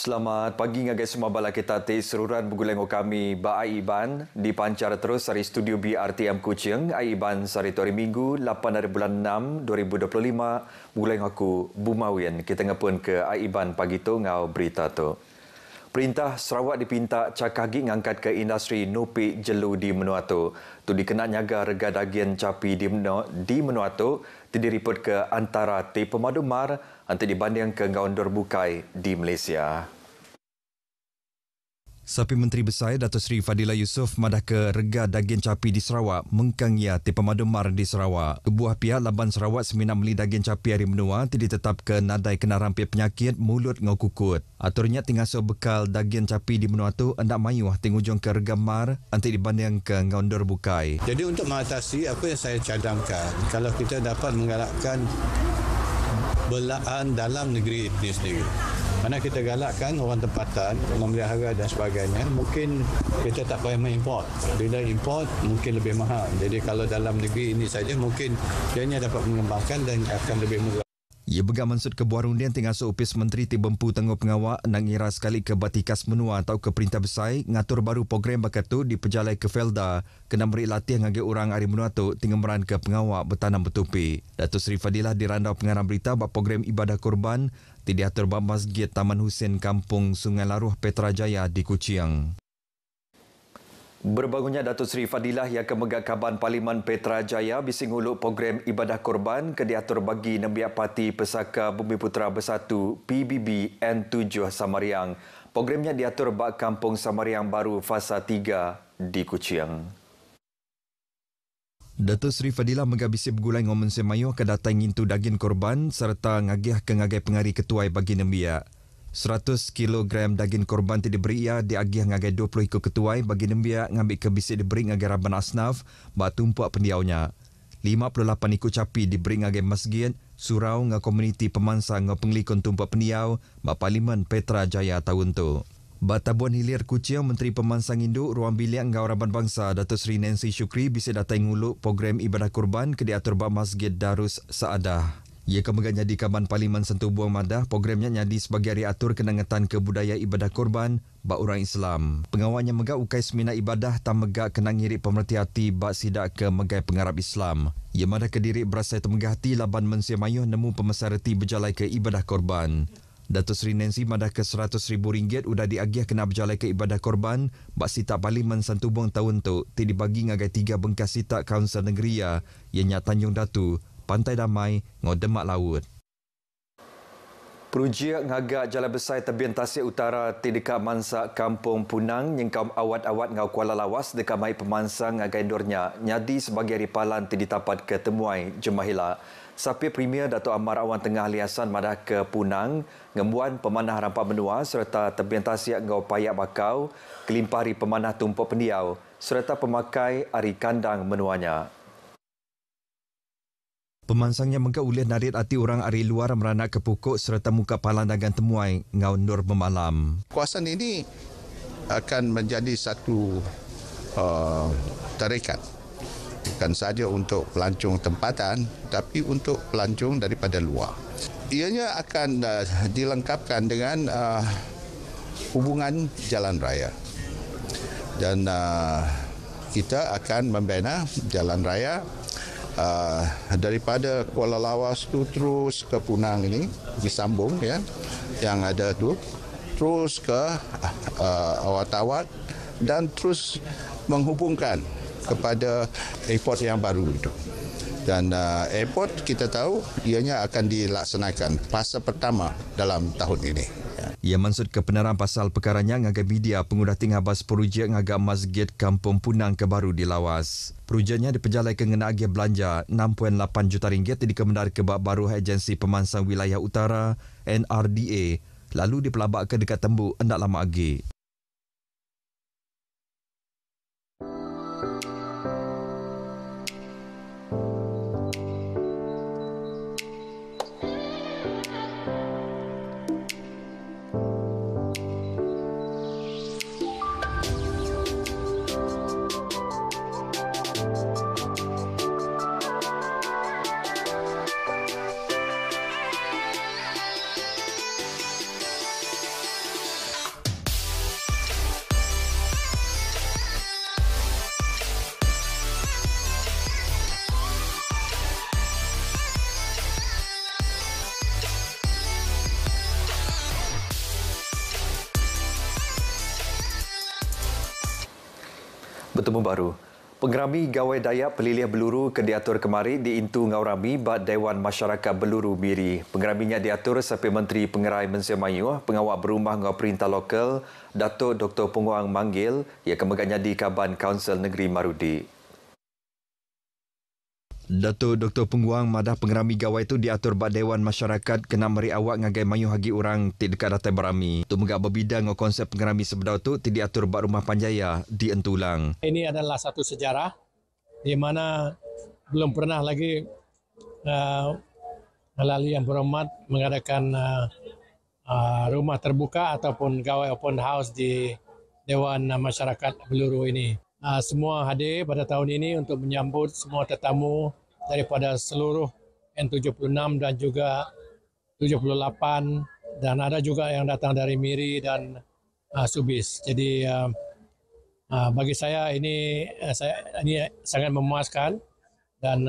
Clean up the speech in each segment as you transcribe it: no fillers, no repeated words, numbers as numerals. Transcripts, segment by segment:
Selamat pagi ngagai semua bala kita seruran bergulengo kami ba Aiban di pancar terus dari studio BRTM Kuching. Aiban sari tu hari Minggu 8 hari bulan 6 2025 berguleng aku Bumawian. Kita ngapun ke Aiban pagi tu ngau berita tu. Perintah Sarawak dipinta cakagi ngangkat ke industri nopik jelu di Menuatu. Tu dikena nyaga rega daging capi di Menuatu diripot ke antara ti pemadu mar antara dibanding ke Ngaundor Bukai di Malaysia. Sapi Menteri Besar Datuk Seri Fadilah Yusof madah ke rega daging capi di Sarawak mengkangia ti pemadu mar di Sarawak. Kebuah pihak Laban Sarawak semina beli daging capi hari menua ditetap ke nadai kena rampir penyakit mulut ngau kukut. Aturnya tinggal so bekal daging capi di menua tu hendak mayuh tingujung ke rega mar antara dibanding ke Ngaundor Bukai. Jadi untuk mengatasi apa yang saya cadangkan, kalau kita dapat menggalakkan belaan dalam negeri ini sendiri. Mana kita galakkan orang tempatan, memelihara dan sebagainya, mungkin kita tak payah mengimport. Bila import, mungkin lebih mahal. Jadi kalau dalam negeri ini saja, mungkin ianya dapat mengembangkan dan akan lebih murah. Ia begar maksud kebuah rundian tinggal seupis Menteri Ti Bempu Tengah Pengawak nang ira sekali ke Batikas Menua atau ke Perintah Besar ngatur baru program bakat tu dipejalai ke Felda kena beri latih ngagi orang hari menua tu tinggal meran ke pengawak bertanam betupi. Datuk Seri Fadilah dirandau pengarang berita bab program ibadah korban diatur bab Masjid Taman Husin Kampung Sungai Laruh Petrajaya di Kuching. Berbangunnya Datuk Seri Fadilah yang kemegak Kaban Parlimen Petrajaya bising uluk program ibadah korban ke diatur bagi Nembiak Parti Pesaka Bumi Putera Bersatu PBB N7 Samariang. Programnya diatur bak Kampung Samariang Baru Fasa 3 di Kuching. Datuk Seri Fadilah megabisi bergulai ngomen semayu kedatang intu daging korban serta ngagih ke ngagai pengari ketuai bagi Nembiak. 100 kg daging korban diberi ia diagih ngagai 20 ikut ketuai bagi Nembiak ngambil ke bisik diberi ngagai Raban Asnaf bak tumpuak pendiaunya. 58 ikut capi diberi ngagai masjid, surau ngah komuniti pemansang ngah penglikon tumpuak pendiau bak Parlimen Petrajaya tahun tu. Batabuan Hilir Kuching Menteri Pemansang Induk Ruang Bilik Ngau Raban Bangsa Datuk Seri Nancy Syukri bisa datang nguluk program ibadah korban ke diatur bak Masjid Darus Saadah. Ia kemegat jadi Kaban Parlimen Sentuh Buang Madah, programnya nyadi sebagai hari atur kenangatan kebudayaan ibadah korban bak orang Islam. Pengawalnya megak ukai semina ibadah tak megak kenang ngirik pemerhati hati bak sidak ke megai pengarap Islam. Ia madah ke diri berasai temegah hati Laban Mensia Mayuh nemu pemesar reti berjalai ke ibadah korban. Datuk Seri Nancy madah ke RM100,000 udah diagih kena berjalai ke ibadah korban bak sitak Parlimen Sentuh Buang tahun tu ti dibagi ngagai 3 bengkas sitak Kaunsil Negeri ianya Tanjung Datu, Pantai Damai, ngau Demak Laut. Projek ngagak Jalan Besar Tebian Tasik Utara di dekat Mansak Kampung Punang yang kaum awat-awat ngau Kuala Lawas dekat mai pemansang ngagai endornya nyadi sebagai ripalan ti ditapat ke temuai Jemahila. Sapi Premier Datuk Amar Awan Tengah Liasan madah ke Punang ngembuan pemanah rampak menua serta Tebian Tasik ngau Payak Bakau kelimpari pemanah tumpuk pendiau serta pemakai ari kandang menuanya. Pemansangnya megak ulih narit hati orang ari luar meranak ke pokok serta muka palandangan temuai ngau nur memalam. Kawasan ini akan menjadi satu tarikan. Bukan sahaja untuk pelancong tempatan, tapi untuk pelancong daripada luar. Ianya akan dilengkapkan dengan hubungan jalan raya. Dan kita akan membina jalan raya daripada Kuala Lawas tu terus ke Punang ini disambung ya yang ada tu terus ke Awat-Awat dan terus menghubungkan kepada airport yang baru itu. Dan airport kita tahu ianya akan dilaksanakan fasa pertama dalam tahun ini. Ia maksud kebenaran pasal perkaranya ngagai media pengudah tinggal bas projek ngagak Masjid Kampung Punang kebaru di Lawas. Projeknya dipejalai ke ngena agih belanja RM6.8 juta dikemendar ke bab baru Agensi Pemansang Wilayah Utara NRDA lalu dipelabak ke dekat Tembuk hendak lama agi. Bertemu baru. Pengerami Gawai Dayak Pelilih Beluru ke diatur kemari di Intu Ngaurami bat Dewan Masyarakat Beluru Miri. Pengeraminya diatur sampai Menteri Pengerai Malaysia Melayu, Pengawal Berumah Ngau Perintah Lokal, Datuk Dr. Punguang Manggil, ia akan menjadi Kaban Kaunsil Negeri Marudi. Datuk Dr. Punguang madah pengerami gawai itu diatur bat Dewan Masyarakat kena meri awak ngagai mayu hagi orang ti dekat datai berami. Tu megak berbidang ngau konsep pengerami sebedau tu ti diatur bat Rumah Panjaya di Entulang. Ini adalah satu sejarah di mana belum pernah lagi Halali Yang Berhormat mengadakan rumah terbuka ataupun gawai open house di Dewan Masyarakat Beluru ini. Semua hadir pada tahun ini untuk menyambut semua tetamu daripada seluruh N76 dan juga 78 dan ada juga yang datang dari Miri dan Subis. Jadi bagi saya ini sangat memuaskan dan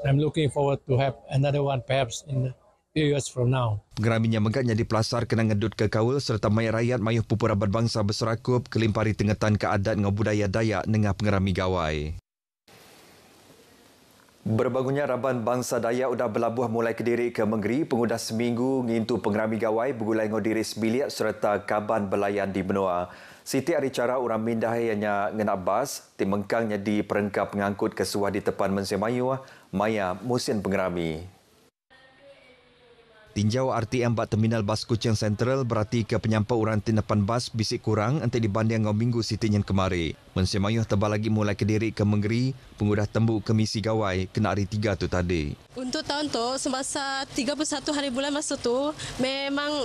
I'm looking forward to have another one perhaps in few years from now. Pengeraminya megaknya di Pelasar kena ngedut ke kaul serta mayat rakyat mayuh pupur abad bangsa berserakup kelimpari tengetan ke adat ngau budaya Dayak nengah pengerami gawai. Berbangunnya Raban Bangsa Dayak udah berlabuh mulai ke diri ke Menggeri pengudah seminggu ngintu pengerami gawai bergulai ngau diri sebiliak serta kaban belayan di benua. Siti hari cara orang mindah hanya ngenak bas, tim mengkangnya di perengkap pengangkut kesuah di tepan Malaysia Melayu, Maya Musin Pengerami. Tinjau RTM bat Terminal Bas Kuching Central berarti ke penyampau orang tindapan bas bisik kurang nanti dibanding ngau minggu sitinyan kemari. Malaysia Melayu tebal lagi mulai ke diri ke Menggeri, pengudah tembuk ke misi gawai kena hari 3 tu tadi. Untuk tahun tu semasa 31 hari bulan masa tu memang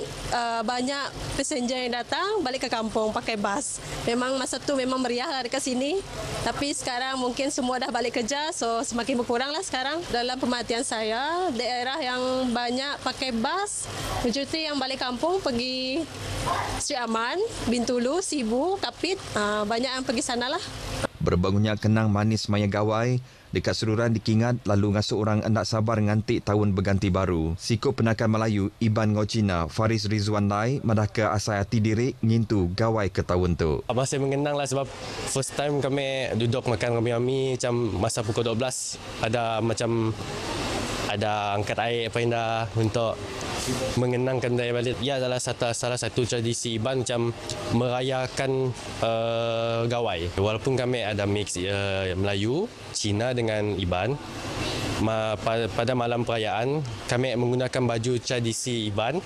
banyak passenger yang datang balik ke kampung pakai bas. Memang masa tu memang meriah lah dekat sini. Tapi sekarang mungkin semua dah balik kerja so semakin berkurang lah sekarang. Dalam pemerhatian saya, daerah yang banyak pakai bas, majoriti yang balik kampung pergi Sri Aman, Bintulu, Sibu, Kapit, banyak yang pergi sana lah. Berbangunnya kenang manis maya gawai, dekat seluruhan dikingat lalu ngasuh orang hendak sabar ngantik tahun berganti baru. Sikut penakan Melayu, Iban Ngau Cina, Faris Rizwan Lai, madah ke asai hati diri ngintu gawai ke tahun tu. Masih mengenang lah sebab first time kami duduk makan kami macam masa pukul 12, ada angkat air apa indah untuk mengenangkan dari balik. Ia adalah salah satu tradisi Iban macam merayakan gawai. Walaupun kami ada mix Melayu, Cina dengan Iban, pada malam perayaan kami menggunakan baju tradisi Iban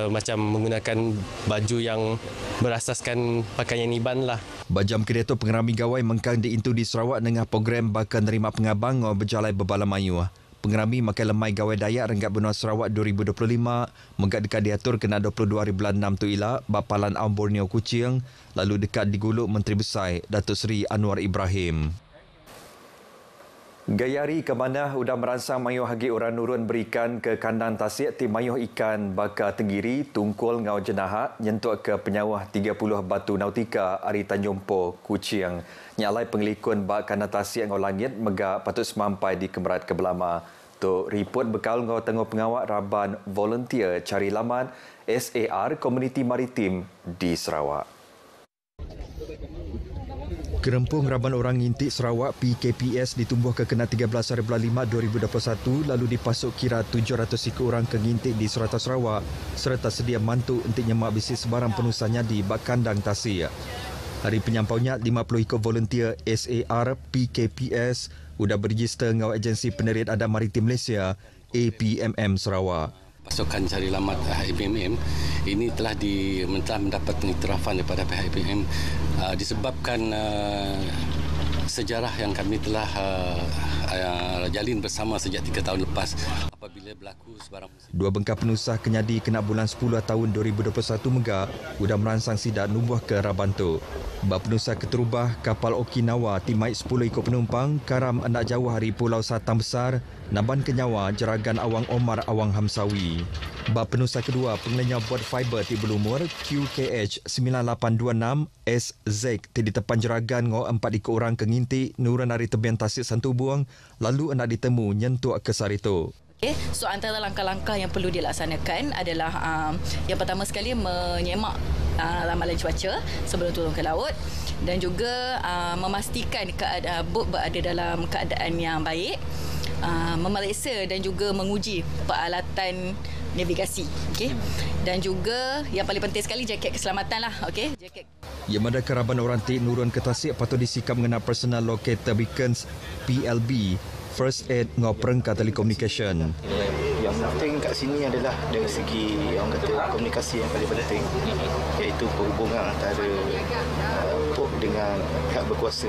macam menggunakan baju yang berasaskan pakaian Iban lah. Bajam kedua pengerami gawai mengkang di Intu di Sarawak dengan program bakal nerima pengabang ngau berjalai berbala mayu. Pengerami makai lemai gawai Dayak Renggat Benua Sarawak 2025 megak dekat diatur kena 22 hari bulan 6 tu ilah Bapalan Aum Borneo Kuching lalu dekat diguluk Menteri Besar Datuk Seri Anwar Ibrahim. Gayari ke mana udah merangsang mayuh hagi orang nurun berikan ke kandang tasik tim mayuh ikan baka tenggiri tungkul ngau jenahak nyentuk ke penyawah 30 batu nautika Ari Tanjung Po Kuching. Nyalai pengelikun bak kandang tasik ngau langit megak patut semampai di Kemerat ke Belama. Tok report bekal ngau tengah pengawak Raban volunteer cari laman SAR Komuniti Maritim di Sarawak. Kerempung Raban Orang Ngintik Sarawak PKPS ditumbuh ke kena 13 hari bulan 5 2021 lalu dipasuk kira 700 ekor orang ke ngintik di Serata Sarawak serta sedia mantu untuk nyemak bisnis sebarang penusahnya di bak kandang tasik. Hari penyampaunya 50 ekor volunteer SAR PKPS sudah berregister ngau agensi penerit adat maritim Malaysia APMM Sarawak. Pasukan cari lamat APMM ini telah mendapat pengiktirafan daripada pihak APMM disebabkan sejarah yang kami telah jalin bersama sejak 3 tahun lepas apabila berlaku sebarang dua bengkak penusah kenyadi kena bulan 10 tahun 2021 megak sudah merangsang sidak nubuh ke Raban tu. Bab penusah keterubah kapal Okinawa timai 10 ekor penumpang karam hendak jauh hari Pulau Satang Besar Naban Kenyawa Jeragan Awang Omar Awang Hamsawi. Bab penusah kedua pengelenyau bot fiber di berumur QKH 9826 SZ di depan Jeragan ngau 4 ekor orang kengintik nuran dari tebian tasik Santubuang lalu hendak ditemu nyentuk ke Sarito. So antara langkah-langkah yang perlu dilaksanakan adalah yang pertama sekali menyemak ramalan cuaca sebelum turun ke laut. dan juga memastikan bot berada dalam keadaan yang baik, memeriksa dan juga menguji peralatan navigasi, okey. Dan juga yang paling penting sekali jaket keselamatan lah, okey. Jaket. Yamada Keraban Orantik nurun ke tasik patut disikap mengenai personal locator beacons PLB, first aid ngau perangkat telekomunikasi. Yang penting kat sini adalah dari segi orang kata komunikasi yang paling penting, iaitu perhubungan antara pop dengan pihak berkuasa.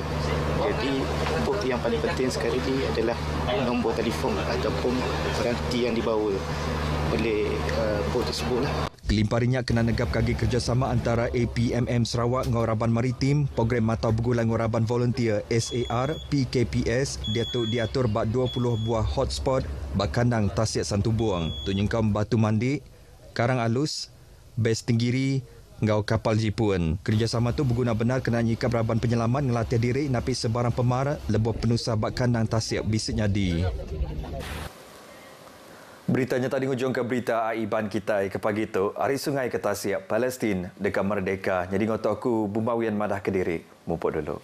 Jadi pop yang paling penting sekali ini adalah nombor telefon ataupun peranti yang dibawa oleh pop tersebut lah. Kelimparinya kena negap kaki kerjasama antara APMM Sarawak dengan Raban Maritim, Program Matau Bergulang Raban Volunteer SAR, PKPS, diatur bak 20 buah hotspot bak kandang Tasik Santubuang, Tunyengkam Batu Mandik, Karang Alus, Bes Tenggiri, ngau kapal Jipun. Kerjasama tu berguna benar kena nyikap Raban Penyelamat ngelatih diri napi sebarang pemar lebuh penusah bak kandang Tasik bisitnya di. Beritanya tadi hujung ke berita Aiban kita ke pagi itu. Hari Sungai ke Tasik, Palestin dekat Merdeka. Jadi ngotok aku Bumawian Madah Kediri. Mumpuk dulu.